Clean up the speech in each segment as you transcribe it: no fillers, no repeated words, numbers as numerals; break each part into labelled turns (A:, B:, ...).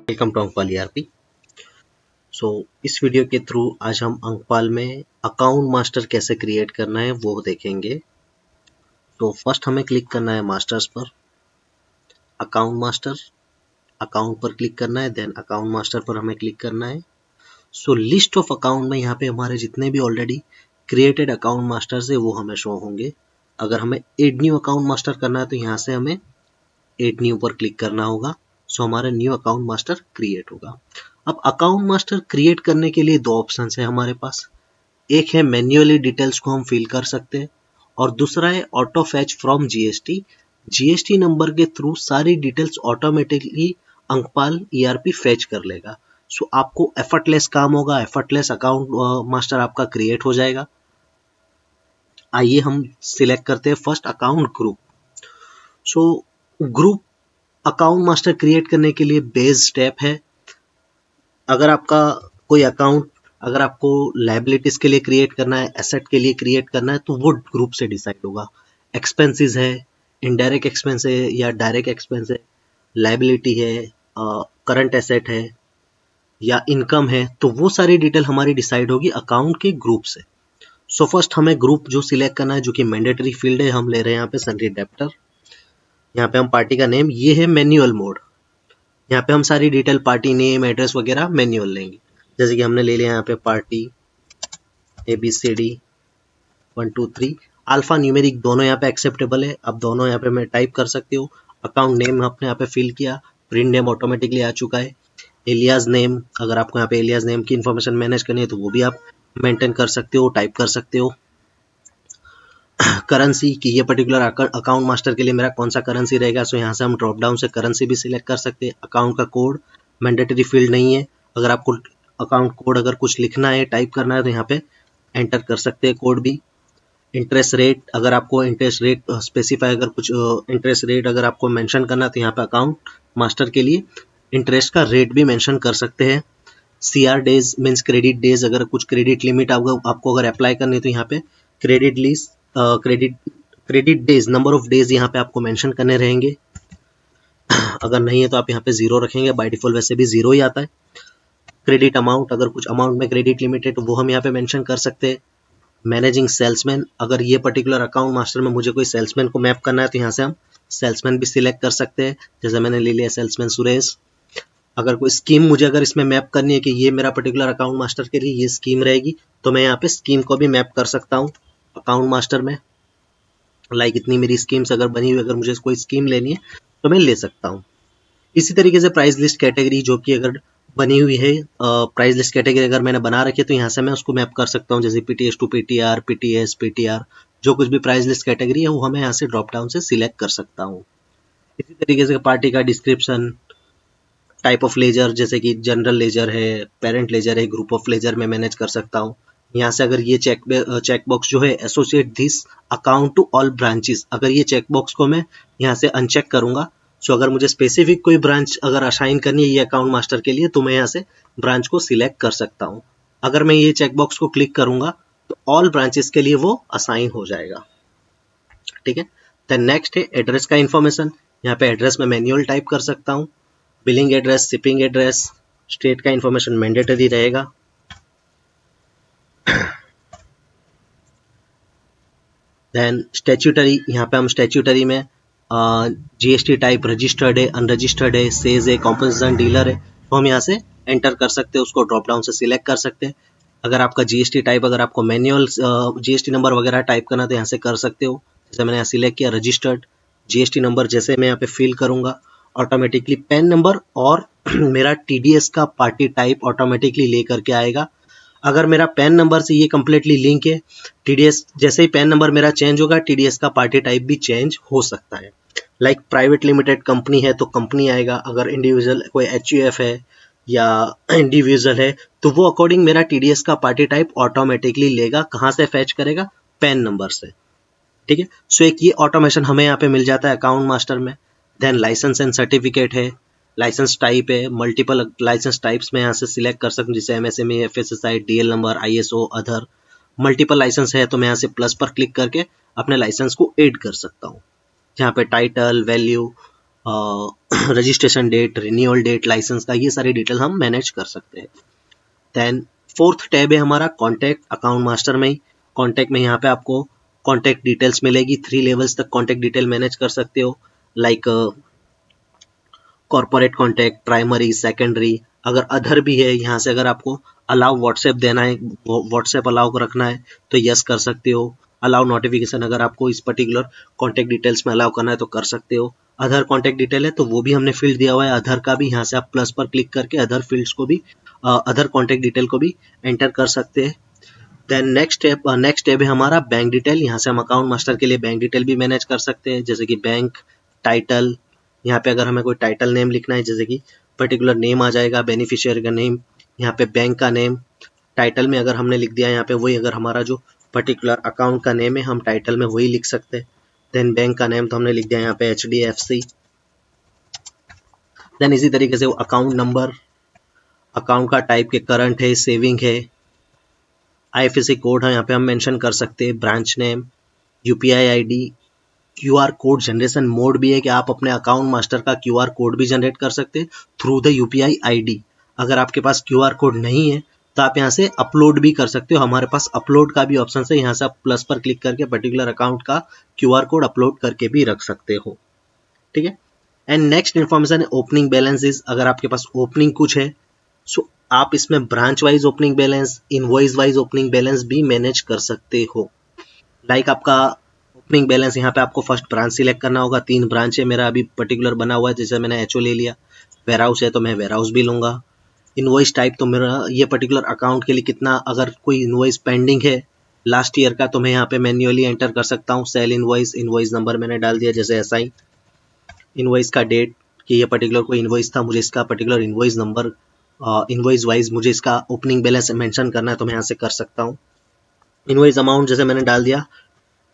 A: Welcome to Ankpal ERP. इस video के through आज हम अंकपाल में अकाउंट मास्टर कैसे क्रिएट करना है वो देखेंगे। तो फर्स्ट हमें क्लिक करना है मास्टर्स पर, अकाउंट मास्टर, अकाउंट पर क्लिक करना है, देन अकाउंट मास्टर पर हमें क्लिक करना है। लिस्ट ऑफ अकाउंट में यहाँ पे हमारे जितने भी ऑलरेडी क्रिएटेड अकाउंट मास्टर्स है वो हमें शो होंगे। अगर हमें एड न्यू अकाउंट मास्टर करना है तो यहाँ से हमें एड न्यू पर क्लिक करना होगा। हमारा न्यू अकाउंट मास्टर क्रिएट होगा। अब अकाउंट मास्टर क्रिएट करने के लिए दो ऑप्शन है हमारे पास। एक है मैन्युअली डिटेल्स को हम फिल कर सकते हैं और दूसरा है auto fetch from GST. GST number के थ्रू सारी details automatically Ankpal ERP fetch कर लेगा। आपको एफर्टलेस काम होगा, एफर्टलेस अकाउंट मास्टर आपका क्रिएट हो जाएगा। आइए हम सिलेक्ट करते हैं first account group. Group account master create करने के लिए बेस स्टेप है। अगर आपका कोई अकाउंट अगर आपको लायबिलिटीज के लिए क्रिएट करना है, एसेट के लिए क्रिएट करना है, तो वो ग्रुप से डिसाइड होगा। एक्सपेंसेस है, इनडायरेक्ट एक्सपेंस है या डायरेक्ट एक्सपेंस है, लायबिलिटी है, करंट एसेट है या इनकम है, तो वो सारी डिटेल हमारी डिसाइड होगी अकाउंट के ग्रुप से। फर्स्ट हमें ग्रुप जो सिलेक्ट करना है, जो कि मैंडेटरी फील्ड है, हम ले रहे हैं यहाँ पे सन्ड्री डेब्टर। यहाँ पे हम पार्टी का नेम, ये है मैन्युअल मोड। यहाँ पे हम सारी डिटेल पार्टी नेम, एड्रेस वगैरह मैन्युअल लेंगे। जैसे कि हमने ले लिया यहाँ पे पार्टी ABCD 1 2 3, अल्फा न्यूमेरिक दोनों यहाँ पे एक्सेप्टेबल है। अब दोनों यहाँ पे मैं टाइप कर सकती हूँ। अकाउंट नेम आपने यहाँ पे फिल किया, प्रिंट नेम ऑटोमेटिकली आ चुका है। एलियास नेम, अगर आपको यहाँ पे एलियास नेम की इन्फॉर्मेशन मैनेज करनी है तो वो भी आप मेंटेन कर सकते हो, टाइप कर सकते हो। करेंसी कि ये पर्टिकुलर अकाउंट मास्टर के लिए मेरा कौन सा करेंसी रहेगा, यहाँ से हम ड्रॉप डाउन से करेंसी भी सिलेक्ट कर सकते हैं। अकाउंट का कोड मैंडेटरी फील्ड नहीं है, अगर आपको अकाउंट कोड अगर कुछ लिखना है, टाइप करना है, तो यहाँ पे एंटर कर सकते हैं कोड भी। इंटरेस्ट रेट, अगर आपको इंटरेस्ट रेट स्पेसिफाई, अगर कुछ इंटरेस्ट रेट अगर आपको मेंशन करना है तो यहाँ पे अकाउंट मास्टर के लिए इंटरेस्ट का रेट भी मेंशन कर सकते हैं। CR days means credit days, अगर कुछ क्रेडिट लिमिट आपको अगर अप्लाई करनी है तो यहाँ पे credit lease credit days, number of days यहाँ पे आपको मेंशन करने रहेंगे। अगर नहीं है तो आप यहाँ पे 0 रखेंगे, बाय डिफॉल्ट वैसे भी 0 ही आता है। क्रेडिट अमाउंट, अगर कुछ अमाउंट में क्रेडिट लिमिट है तो वो हम यहाँ पे मेंशन कर सकते हैं। मैनेजिंग सेल्समैन, अगर ये पर्टिकुलर अकाउंट मास्टर में मुझे कोई सेल्समैन को मैप करना है तो यहाँ से हम सेल्समैन भी सिलेक्ट कर सकते हैं। जैसे मैंने ले लिया सेल्समैन सुरेश। अगर कोई स्कीम मुझे अगर इसमें मैप करनी है कि ये मेरा पर्टिकुलर अकाउंट मास्टर के लिए ये स्कीम रहेगी, तो मैं यहाँ पे स्कीम को भी मैप कर सकता हूँ अकाउंट मास्टर में। इतनी मेरी स्कीम्स अगर बनी हुई, अगर मुझे कोई स्कीम लेनी है तो मैं ले सकता हूँ। इसी तरीके से प्राइस लिस्ट कैटेगरी जो कि अगर बनी हुई है, प्राइस लिस्ट कैटेगरी अगर मैंने बना रखी है तो यहाँ से मैं उसको मैप कर सकता हूँ। जैसे PTS to PTR, PTS, PTR, जो कुछ भी प्राइस लिस्ट कैटेगरी है वो हमें यहाँ से ड्रॉप डाउन से सिलेक्ट कर सकता हूँ। इसी तरीके से पार्टी का डिस्क्रिप्शन, टाइप ऑफ लेजर, जैसे कि जनरल लेजर है, पेरेंट लेजर है, ग्रुप ऑफ लेजर में मैनेज कर सकता हूँ। यहाँ से अगर ये चेक बॉक्स जो है associate this account to all branches, अगर ये चेक बॉक्स को मैं यहाँ से अनचेक करूंगा, अगर मुझे स्पेसिफिक कोई ब्रांच अगर असाइन करनी है ये अकाउंट मास्टर के लिए, तो मैं यहाँ से ब्रांच को सिलेक्ट कर सकता हूँ। अगर मैं ये चेक बॉक्स को क्लिक करूंगा तो ऑल ब्रांचेस के लिए वो असाइन हो जाएगा। ठीक है। देन नेक्स्ट है एड्रेस का इन्फॉर्मेशन। यहाँ पे एड्रेस में मैन्युअल टाइप कर सकता हूँ। Billing address, shipping address, state का इन्फॉर्मेशन मैंडेटरी रहेगा। देन स्टैट्यूटरी, यहाँ पे हम स्टैट्यूटरी में GST टाइप रजिस्टर्ड है, अनरजिस्टर्ड है, सेज है, कॉम्पोजिशन डीलर है, तो हम यहाँ से एंटर कर सकते हैं, उसको ड्रॉप डाउन से सिलेक्ट कर सकते हैं। अगर आपका GST टाइप, अगर आपको मैनुअल GST नंबर वगैरह टाइप करना तो यहाँ से कर सकते हो। जैसे मैंने यहाँ सिलेक्ट किया रजिस्टर्ड, GST नंबर जैसे मैं यहाँ पे फिल करूंगा ऑटोमेटिकली पैन नंबर और मेरा TDS का पार्टी टाइप ऑटोमेटिकली लेकर के आएगा। अगर मेरा पैन नंबर से ये कंप्लीटली लिंक है, TDS जैसे ही पैन नंबर मेरा चेंज होगा, TDS का पार्टी टाइप भी चेंज हो सकता है। प्राइवेट लिमिटेड कंपनी है तो कंपनी आएगा, अगर इंडिविजुअल कोई HUF है या इंडिविजुअल है तो वो अकॉर्डिंग मेरा TDS का पार्टी टाइप ऑटोमेटिकली लेगा। कहाँ से फैच करेगा? पैन नंबर से। ठीक है। एक ये ऑटोमेशन हमें यहाँ पे मिल जाता है अकाउंट मास्टर में। देन लाइसेंस एंड सर्टिफिकेट है, लाइसेंस टाइप है, मल्टीपल लाइसेंस टाइप्स में यहाँ से सिलेक्ट कर सकता हूँ, जैसे MSME, FSSI, DL number, ISO, other. Multiple licence है तो मैं यहाँ से प्लस पर क्लिक करके अपने लाइसेंस को ऐड कर सकता हूँ। यहाँ पे title, value, registration date, renewal date, licence का, ये सारी डिटेल हम मैनेज कर सकते हैं। देन फोर्थ टैब है हमारा कॉन्टैक्ट अकाउंट मास्टर में ही। कॉन्टैक्ट में यहाँ पे आपको कॉन्टैक्ट डिटेल्स मिलेगी, 3 लेवल्स तक कॉन्टैक्ट डिटेल मैनेज कर सकते हो, like corporate contact, primary, secondary. अगर अदर भी है यहाँ से, अगर आपको अलाउ व्हाट्सएप देना है, व्हाट्सएप अलाउ रखना है तो यस कर सकते हो। अलाउ नोटिफिकेशन, अगर आपको इस पर्टिकुलर कॉन्टैक्ट डिटेल्स में अलाउ करना है तो कर सकते हो। अदर कॉन्टैक्ट डिटेल है तो वो भी हमने फील्ड दिया हुआ है अदर का भी, यहाँ से आप प्लस पर क्लिक करके अदर फील्ड्स को भी, अदर कॉन्टैक्ट डिटेल को भी एंटर कर सकते हैं। देन नेक्स्ट टैब है हमारा बैंक डिटेल। यहाँ से हम अकाउंट मास्टर के लिए बैंक डिटेल भी मैनेज कर सकते हैं, जैसे कि बैंक टाइटल। यहाँ पे अगर हमें कोई टाइटल नेम लिखना है, जैसे कि पर्टिकुलर नेम आ जाएगा, बेनिफिशियरी का नेम, यहाँ पे बैंक का नेम। टाइटल में अगर हमने लिख दिया यहाँ पे वही, अगर हमारा जो पर्टिकुलर अकाउंट का नेम है हम टाइटल में वही लिख सकते हैं। देन बैंक का नेम तो हमने लिख दिया यहाँ पे HDFC। देन इसी तरीके से वो अकाउंट नंबर, अकाउंट का टाइप के करंट है, सेविंग है, IFSC कोड है यहाँ पे हम मेंशन कर सकते हैं, branch name, UPI ID, QR code generation mode भी है कि आप अपने अकाउंट मास्टर का QR कोड भी जनरेट कर सकते हैं थ्रू द UPI ID। अगर आपके पास QR कोड नहीं है तो आप यहाँ से अपलोड भी कर सकते हो, हमारे पास अपलोड का भी ऑप्शन है, यहाँ से आप प्लस पर क्लिक करके पर्टिकुलर अकाउंट का QR कोड अपलोड करके भी रख सकते हो। ठीक है। एंड नेक्स्ट इन्फॉर्मेशन है ओपनिंग बैलेंसेस। अगर आपके पास ओपनिंग कुछ है सो आप इसमें branch wise opening balance, invoice wise opening balance भी मैनेज कर सकते हो। लाइक आपका ओपनिंग बैलेंस, यहाँ पे आपको फर्स्ट ब्रांच सिलेक्ट करना होगा। 3 ब्रांच है मेरा अभी पर्टिकुलर बना हुआ है, जैसे मैंने HO ले लिया। वेयर हाउस है तो मैं वेयर हाउस भी लूंगा। इनवॉइस टाइप तो मेरा ये पर्टिकुलर अकाउंट के लिए कितना, अगर कोई इनवॉइस पेंडिंग है लास्ट ईयर का तो मैं यहाँ पे मैन्युअली एंटर कर सकता हूँ। सेल इनवॉइस, इनवॉइस नंबर मैंने डाल दिया जैसे SI। इनवॉइस का डेट कि ये पर्टिकुलर कोई इनवॉइस था, मुझे इसका particular invoice number, invoice wise मुझे इसका ओपनिंग बैलेंस मेंशन करना है तो मैं यहाँ से कर सकता हूँ। इनवॉइस अमाउंट जैसे मैंने डाल दिया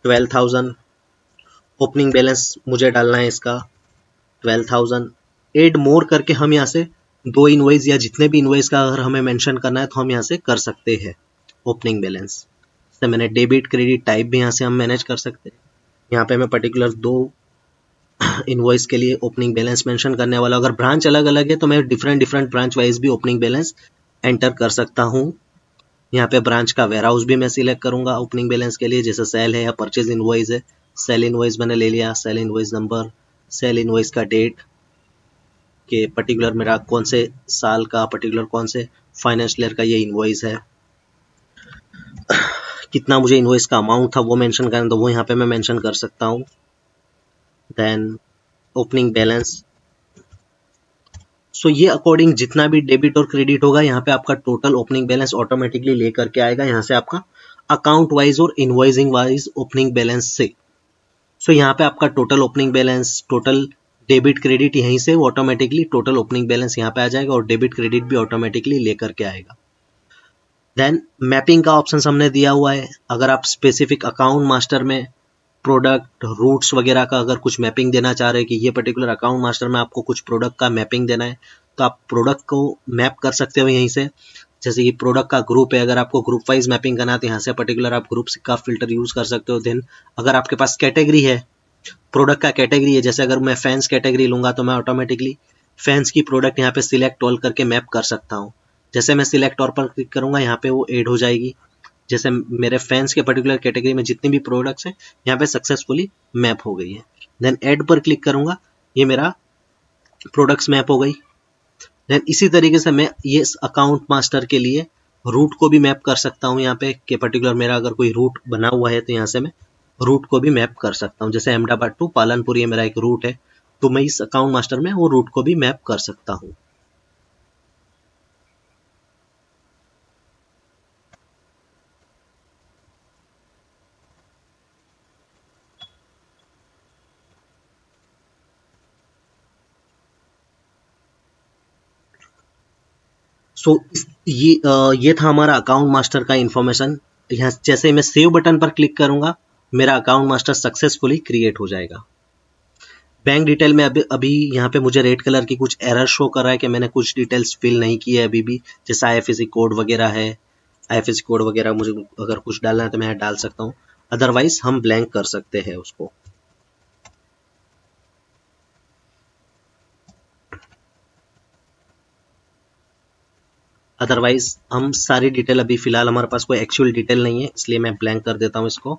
A: 12,000। ओपनिंग बैलेंस मुझे डालना है इसका 12,000। एड मोर करके हम यहाँ से 2 इनवॉइस या जितने भी इनवॉइस का अगर हमें मेंशन करना है तो हम यहाँ से कर सकते हैं ओपनिंग बैलेंस। जैसे मैंने डेबिट क्रेडिट टाइप भी यहाँ से हम मैनेज कर सकते हैं। यहाँ पे मैं पर्टिकुलर 2 इनवॉइस के लिए ओपनिंग बैलेंस मेंशन करने वाला। अगर ब्रांच अलग अलग है तो मैं डिफरेंट ब्रांच वाइज भी ओपनिंग बैलेंस एंटर कर सकता हूँ। यहाँ पे ब्रांच का वेयर हाउस भी मैं सिलेक्ट करूंगा ओपनिंग बैलेंस के लिए, जैसे सेल है या परचेज इनवॉइस है। सेल इनवॉइस मैंने ले लिया, sale invoice number, sale invoice का डेट के पर्टिकुलर मेरा कौन से साल का, पर्टिकुलर कौन से फाइनेंशियल ईयर का ये इनवॉइस है, कितना मुझे इनवॉइस का अमाउंट था वो मेंशन करना तो वो यहाँ पे मैं मेंशन कर सकता हूँ। Then opening balance. सो ये अकॉर्डिंग जितना भी डेबिट और क्रेडिट होगा यहाँ पे आपका टोटल ओपनिंग बैलेंस ऑटोमेटिकली लेकर के आएगा, यहाँ से आपका अकाउंट वाइज और इनवॉइसिंग वाइज ओपनिंग बैलेंस से। सो यहाँ पे आपका total opening balance, total debit credit यहीं से ऑटोमेटिकली टोटल ओपनिंग बैलेंस यहाँ पे आ जाएगा और डेबिट क्रेडिट भी ऑटोमेटिकली लेकर के आएगा। देन मैपिंग का ऑप्शन हमने दिया हुआ है। अगर आप स्पेसिफिक अकाउंट मास्टर में प्रोडक्ट रूट्स वगैरह का अगर कुछ मैपिंग देना चाह रहे हैं कि ये पर्टिकुलर अकाउंट मास्टर में आपको कुछ प्रोडक्ट का मैपिंग देना है तो आप प्रोडक्ट को मैप कर सकते हो यहीं से। जैसे कि प्रोडक्ट का ग्रुप है, अगर आपको ग्रुप वाइज मैपिंग करना है तो यहाँ से पर्टिकुलर आप ग्रुप का फिल्टर यूज कर सकते हो। देन अगर आपके पास कैटेगरी है, प्रोडक्ट का कैटेगरी है, जैसे अगर मैं फैंस कैटेगरी लूंगा तो मैं ऑटोमेटिकली फैंस की प्रोडक्ट यहाँ पे सिलेक्ट ऑल करके मैप कर सकता हूँ। जैसे मैं सिलेक्ट ऑल पर क्लिक करूंगा यहाँ पे वो ऐड हो जाएगी। जैसे मेरे फैंस के पर्टिकुलर कैटेगरी में जितनी भी प्रोडक्ट्स हैं यहाँ पे सक्सेसफुली मैप हो गई है। देन ऐड पर क्लिक करूंगा, ये मेरा प्रोडक्ट्स मैप हो गई। देन इसी तरीके से मैं ये अकाउंट मास्टर के लिए रूट को भी मैप कर सकता हूँ यहाँ पे कि पर्टिकुलर मेरा अगर कोई रूट बना हुआ है तो यहाँ से मैं रूट को भी मैप कर सकता हूँ। जैसे अहमदाबाद टू पालनपुर ये मेरा एक रूट है तो मैं इस अकाउंट मास्टर में वो रूट को भी मैप कर सकता हूँ। सो ये था हमारा अकाउंट मास्टर का इंफॉर्मेशन। यहाँ जैसे मैं सेव बटन पर क्लिक करूंगा मेरा अकाउंट मास्टर सक्सेसफुली क्रिएट हो जाएगा। बैंक डिटेल में अभी यहाँ पे मुझे रेड कलर की कुछ एरर शो कर रहा है कि मैंने कुछ डिटेल्स फिल नहीं की है अभी भी, जैसे IFSC कोड वगैरह है। IFSC कोड वगैरह मुझे अगर कुछ डालना है तो मैं डाल सकता हूँ, अदरवाइज हम ब्लैंक कर सकते हैं उसको। अदरवाइज हम सारी डिटेल, अभी फिलहाल हमारे पास कोई एक्चुअल डिटेल नहीं है, इसलिए मैं ब्लैंक कर देता हूं इसको।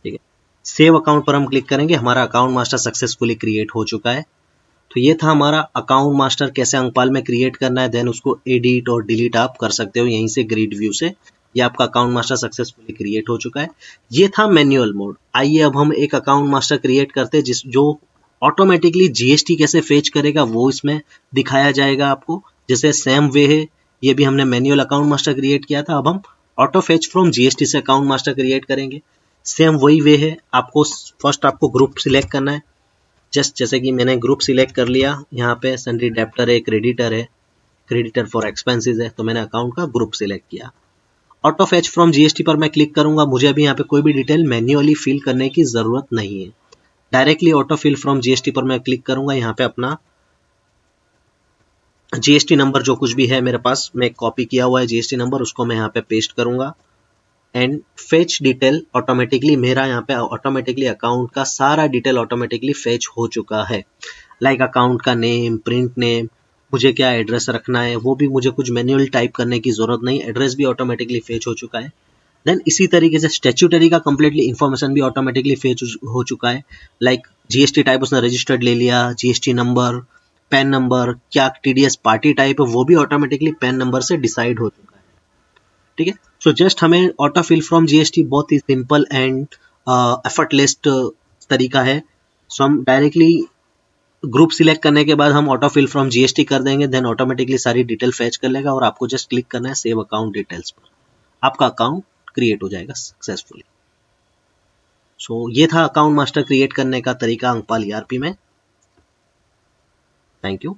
A: ठीक है, सेव अकाउंट पर हम क्लिक करेंगे, हमारा अकाउंट मास्टर सक्सेसफुली क्रिएट हो चुका है। तो ये था हमारा अकाउंट मास्टर, कैसे अंकपाल में क्रिएट करना है, देन उसको एडिट और डिलीट आप कर सकते हो यहीं से ग्रिड व्यू से। ये आपका अकाउंट मास्टर सक्सेसफुली क्रिएट हो चुका है। ये था मैन्युअल मोड। आइए अब हम एक अकाउंट मास्टर क्रिएट करते हैं जिस जो ऑटोमेटिकली जीएसटी कैसे फेच करेगा वो इसमें दिखाया जाएगा आपको। जैसे सेम वे है, ये भी हमने मैन्युअल अकाउंट मास्टर क्रिएट किया था, अब हम ऑटो फेच फ्रॉम जीएसटी से अकाउंट मास्टर क्रिएट करेंगे। सेम वही वे है, आपको फर्स्ट आपको ग्रुप सिलेक्ट करना है। जैसे कि मैंने ग्रुप सिलेक्ट कर लिया, यहाँ पे सन्ड्री डेब्टर है, क्रेडिटर है, क्रेडिटर फॉर एक्सपेंसेस है, तो मैंने अकाउंट का ग्रुप सिलेक्ट किया। ऑटो फैच फ्रॉम जीएसटी पर मैं क्लिक करूंगा, मुझे अभी यहाँ पे कोई भी डिटेल मैन्युअली फिल करने की जरूरत नहीं है। Directly auto fill from GST पर मैं क्लिक करूंगा, यहाँ पे अपना जीएसटी नंबर जो कुछ भी है मेरे पास, मैं कॉपी किया हुआ है जीएसटी नंबर, उसको मैं यहाँ पे पेस्ट करूंगा। एंड फेच डिटेल ऑटोमेटिकली, मेरा यहाँ पे ऑटोमेटिकली अकाउंट का सारा डिटेल ऑटोमेटिकली फेच हो चुका है। लाइक अकाउंट का नेम, प्रिंट नेम, मुझे क्या एड्रेस रखना है वो भी मुझे कुछ मैन्युअल टाइप करने की जरूरत नहीं, एड्रेस भी ऑटोमेटिकली फेच हो चुका है। देन इसी तरीके से स्टैट्यूटरी का कंप्लीटली इन्फॉर्मेशन भी ऑटोमेटिकली फेच हो चुका है। लाइक जीएसटी टाइप उसने रजिस्टर्ड ले लिया, जीएसटी नंबर, पैन नंबर, क्या टीडीएस पार्टी टाइप है वो भी ऑटोमेटिकली पैन नंबर से डिसाइड हो चुका है। ठीक है, सो जस्ट हमें ऑटो फिल फ्रॉम जीएसटी बहुत ही सिंपल एंड एफर्टलेस तरीका है। सो हम डायरेक्टली ग्रुप सिलेक्ट करने के बाद हम ऑटो फिल फ्रॉम जीएसटी कर देंगे, देन ऑटोमेटिकली सारी डिटेल फेच कर लेगा और आपको जस्ट क्लिक करना है सेव अकाउंट डिटेल्स पर, आपका अकाउंट क्रिएट हो जाएगा सक्सेसफुली। सो ये था अकाउंट मास्टर क्रिएट करने का तरीका अंकपाल ईआरपी में। Thank you.